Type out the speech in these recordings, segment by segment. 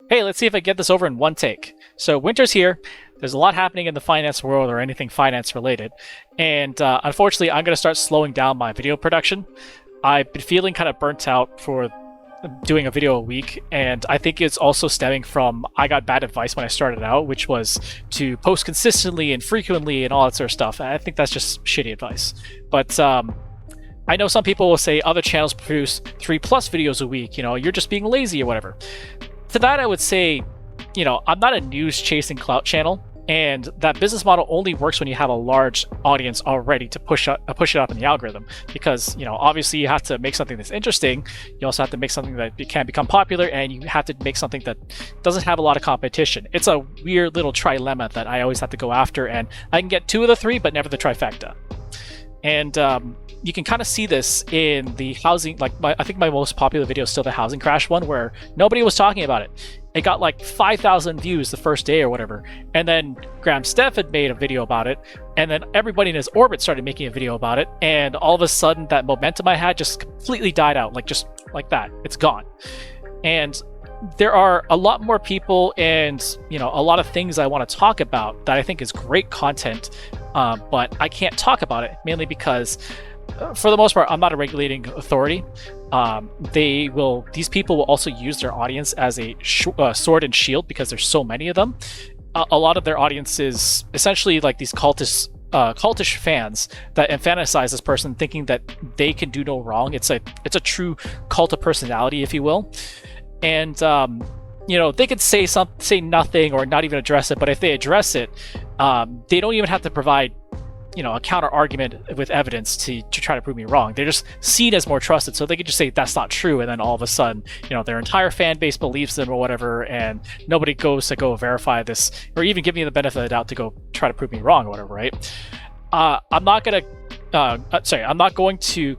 Hey, let's see if I get this over in one take. So winter's here. There's a lot happening in the finance world or anything finance related. And unfortunately, I'm going to start slowing down my video production. I've been feeling kind of burnt out for doing a video a week, and I think it's also stemming from I got bad advice when I started out, which was to post consistently and frequently and all that sort of stuff. I think that's just shitty advice. But I know some people will say other channels produce 3+ videos a week, you're just being lazy or whatever. To that, I would say, I'm not a news chasing clout channel, and that business model only works when you have a large audience already to push it up in the algorithm. Because, obviously you have to make something that's interesting. You also have to make something that can become popular, and you have to make something that doesn't have a lot of competition. It's a weird little trilemma that I always have to go after, and I can get 2 of the 3, but never the trifecta. And you can kind of see this in the housing, I think my most popular video is still the housing crash one, where nobody was talking about it. It got like 5,000 views the first day or whatever. And then Graham Steph had made a video about it. And then everybody in his orbit started making a video about it. And all of a sudden that momentum I had just completely died out, just like that. It's gone. And there are a lot more people and, a lot of things I want to talk about that I think is great content. But I can't talk about it mainly because for the most part, I'm not a regulating authority. These people will also use their audience as a sword and shield because there's so many of them. A lot of their audience is essentially like these cultish fans that infantilize this person, thinking that they can do no wrong. It's a true cult of personality, if you will. And they could say nothing or not even address it, but if they address it, they don't even have to provide a counter argument with evidence to try to prove me wrong. They're just seen as more trusted, so they could just say that's not true, and then all of a sudden, their entire fan base believes them or whatever, and nobody goes to go verify this or even give me the benefit of the doubt to go try to prove me wrong or whatever, right? I'm not going to.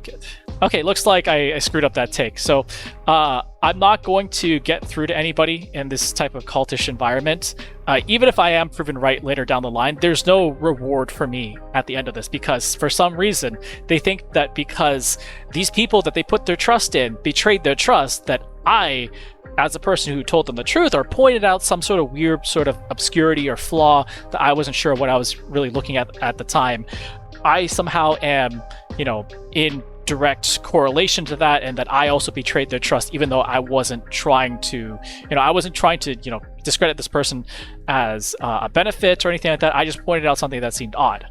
Okay, looks like I screwed up that take. So I'm not going to get through to anybody in this type of cultish environment. Even if I am proven right later down the line, there's no reward for me at the end of this, because for some reason they think that because these people that they put their trust in betrayed their trust, that I, as a person who told them the truth or pointed out some sort of weird sort of obscurity or flaw that I wasn't sure what I was really looking at the time, I somehow am, in direct correlation to that, and that I also betrayed their trust, even though I wasn't trying to, discredit this person as a benefit or anything like that. I just pointed out something that seemed odd.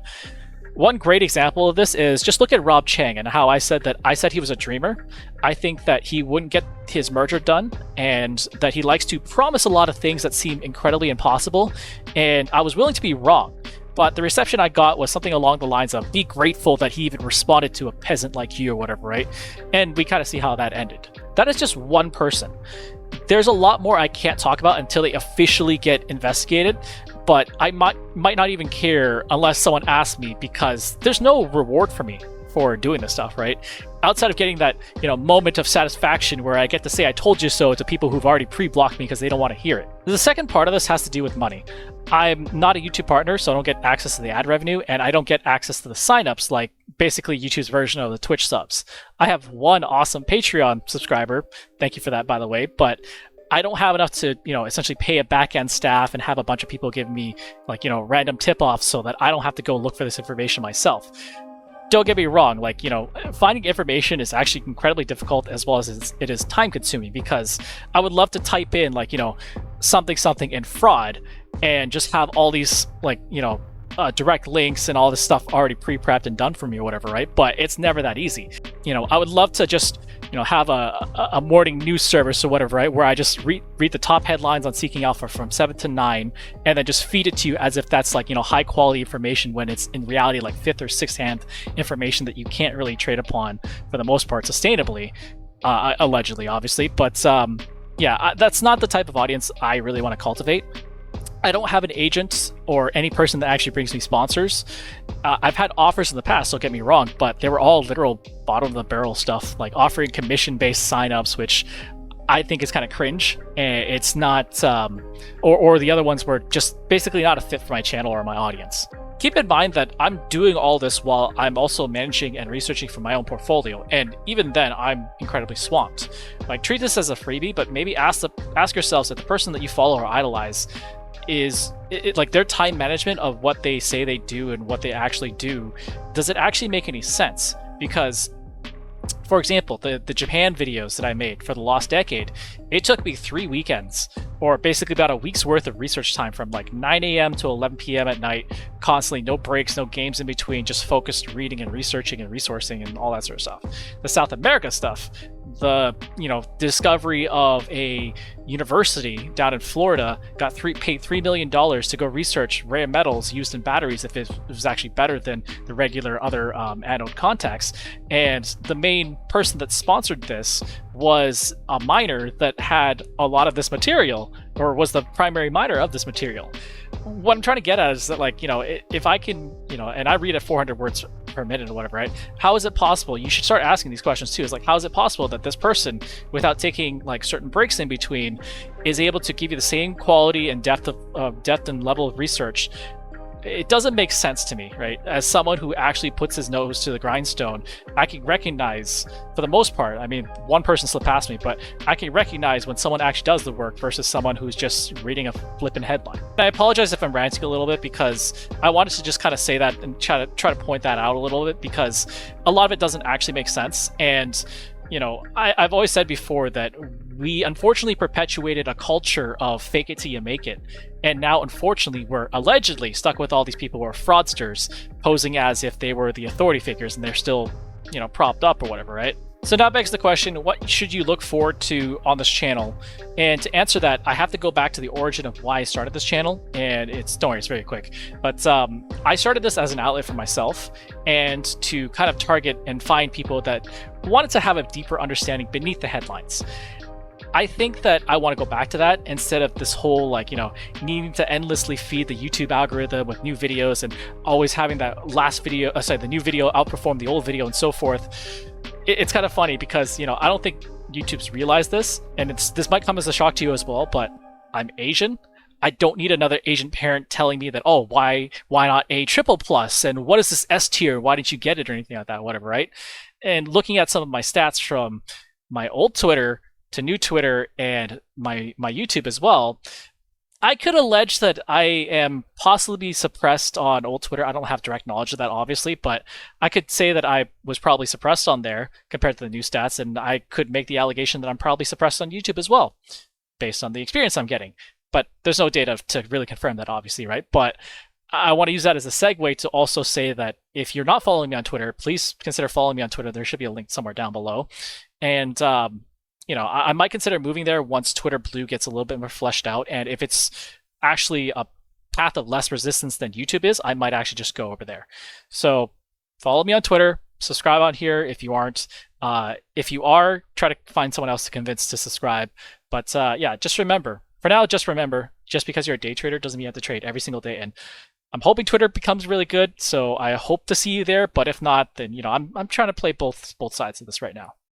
One great example of this is just look at Rob Chang and how I said he was a dreamer. I think that he wouldn't get his merger done, and that he likes to promise a lot of things that seem incredibly impossible, and I was willing to be wrong. But the reception I got was something along the lines of, be grateful that he even responded to a peasant like you or whatever, right? And we kind of see how that ended. That is just one person. There's a lot more I can't talk about until they officially get investigated, but I might not even care unless someone asks me, because there's no reward for me for doing this stuff, right? Outside of getting that, moment of satisfaction where I get to say I told you so to people who've already pre-blocked me because they don't want to hear it. The second part of this has to do with money. I'm not a YouTube partner, so I don't get access to the ad revenue, and I don't get access to the signups, like basically YouTube's version of the Twitch subs. I have one awesome Patreon subscriber. Thank you for that, by the way, but I don't have enough to, essentially pay a back-end staff and have a bunch of people give me random tip-offs so that I don't have to go look for this information myself. Don't get me wrong, finding information is actually incredibly difficult, as well as it is time consuming, because I would love to type in something in fraud and just have all these direct links and all this stuff already pre-prepped and done for me or whatever, right? But it's never that easy. I would love to just have a morning news service or whatever, right, where I just read the top headlines on Seeking Alpha from 7 to 9, and then just feed it to you as if that's high quality information, when it's in reality fifth or sixth hand information that you can't really trade upon for the most part sustainably, allegedly, obviously. But that's not the type of audience I really want to cultivate. I don't have an agent or any person that actually brings me sponsors. I've had offers in the past, don't get me wrong, but they were all literal bottom of the barrel stuff, like offering commission-based signups, which I think is kind of cringe. It's not, or the other ones were just basically not a fit for my channel or my audience. Keep in mind that I'm doing all this while I'm also managing and researching for my own portfolio, and even then, I'm incredibly swamped. Like, treat this as a freebie, but maybe ask yourselves if the person that you follow or idolize is like their time management of what they say they do and what they actually do. Does it actually make any sense? Because, for example, the Japan videos that I made for the Lost Decade, it took me 3 weekends, or basically about a week's worth of research time from like 9 a.m. to 11 p.m. at night, constantly, no breaks, no games in between, just focused reading and researching and resourcing and all that sort of stuff. The South America stuff, the discovery of a university down in Florida, paid $3 million to go research rare metals used in batteries if it was actually better than the regular other anode contacts. And the main person that sponsored this was a miner that had a lot of this material, or was the primary miner of this material. What I'm trying to get at is that, like, if I can, and I read at 400 words per minute or whatever, right? How is it possible? You should start asking these questions too. Is like, how is it possible that this person, without taking like certain breaks in between, is able to give you the same quality and depth and level of research? It doesn't make sense to me, right? As someone who actually puts his nose to the grindstone, I can recognize, for the most part, I mean, one person slipped past me, but I can recognize when someone actually does the work versus someone who's just reading a flippin' headline. I apologize if I'm ranting a little bit, because I wanted to just kind of say that and try to point that out a little bit, because a lot of it doesn't actually make sense. And I've always said before that we unfortunately perpetuated a culture of fake it till you make it. And now, unfortunately, we're allegedly stuck with all these people who are fraudsters, posing as if they were the authority figures and they're still, propped up or whatever, right? So now begs the question, what should you look forward to on this channel? And to answer that, I have to go back to the origin of why I started this channel, and don't worry, it's very quick. But I started this as an outlet for myself, and to kind of target and find people that wanted to have a deeper understanding beneath the headlines. I think that I want to go back to that, instead of this whole needing to endlessly feed the YouTube algorithm with new videos and always having that the new video outperform the old video and so forth. It's kind of funny because, I don't think YouTube's realized this, and this might come as a shock to you as well, but I'm Asian. I don't need another Asian parent telling me that, oh, why not a triple plus, and what is this S tier? Why didn't you get it, or anything like that, whatever, right? And looking at some of my stats from my old Twitter to new Twitter and my YouTube as well, I could allege that I am possibly suppressed on old Twitter. I don't have direct knowledge of that, obviously, but I could say that I was probably suppressed on there compared to the new stats, and I could make the allegation that I'm probably suppressed on YouTube as well, based on the experience I'm getting. But there's no data to really confirm that, obviously, right? But I want to use that as a segue to also say that if you're not following me on Twitter, please consider following me on Twitter. There should be a link somewhere down below. And I might consider moving there once Twitter Blue gets a little bit more fleshed out. And if it's actually a path of less resistance than YouTube is, I might actually just go over there. So follow me on Twitter, subscribe on here if you aren't. If you are, try to find someone else to convince to subscribe. But yeah, just remember, for now, just because you're a day trader doesn't mean you have to trade every single day. And I'm hoping Twitter becomes really good, so I hope to see you there. But if not, then I'm trying to play both sides of this right now.